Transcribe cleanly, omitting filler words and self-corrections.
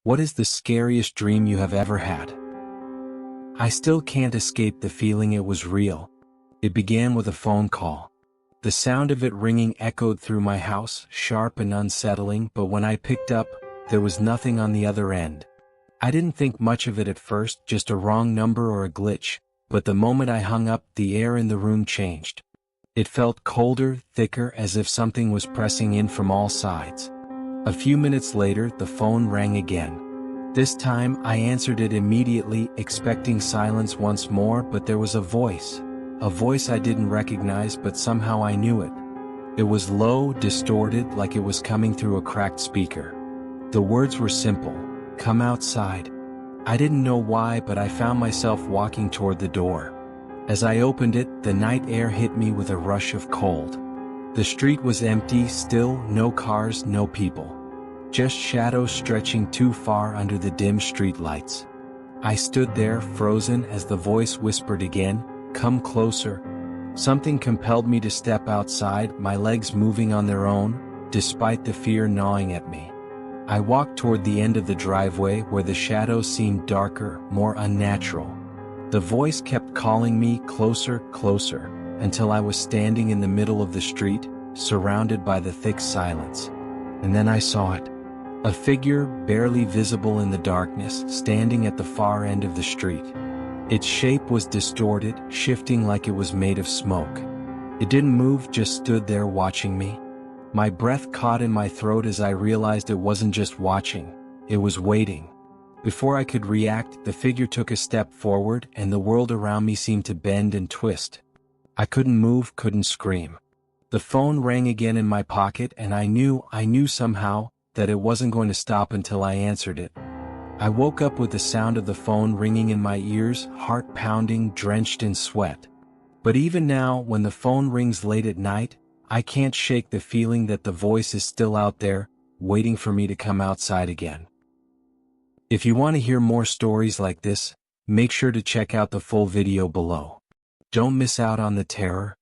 What is the scariest dream you have ever had? I still can't escape the feeling it was real. It began with a phone call. The sound of it ringing echoed through my house, sharp and unsettling, but when I picked up, there was nothing on the other end. I didn't think much of it at first, just a wrong number or a glitch, but the moment I hung up, the air in the room changed. It felt colder, thicker, as if something was pressing in from all sides. A few minutes later, the phone rang again. This time, I answered it immediately, expecting silence once more, but there was a voice I didn't recognize, but somehow I knew it. It was low, distorted, like it was coming through a cracked speaker. The words were simple: "Come outside." I didn't know why, but I found myself walking toward the door. As I opened it, the night air hit me with a rush of cold. The street was empty, still, no cars, no people. Just shadows stretching too far under the dim street lights. I stood there, frozen, as the voice whispered again, "Come closer." Something compelled me to step outside, my legs moving on their own, despite the fear gnawing at me. I walked toward the end of the driveway where the shadows seemed darker, more unnatural. The voice kept calling me closer, closer, until I was standing in the middle of the street, surrounded by the thick silence. And then I saw it. A figure, barely visible in the darkness, standing at the far end of the street. Its shape was distorted, shifting like it was made of smoke. It didn't move, just stood there watching me. My breath caught in my throat as I realized it wasn't just watching, it was waiting. Before I could react, the figure took a step forward, and the world around me seemed to bend and twist. I couldn't move, couldn't scream. The phone rang again in my pocket, and I knew somehow, that it wasn't going to stop until I answered it. I woke up with the sound of the phone ringing in my ears, heart pounding, drenched in sweat. But even now, when the phone rings late at night, I can't shake the feeling that the voice is still out there, waiting for me to come outside again. If you want to hear more stories like this, make sure to check out the full video below. Don't miss out on the terror,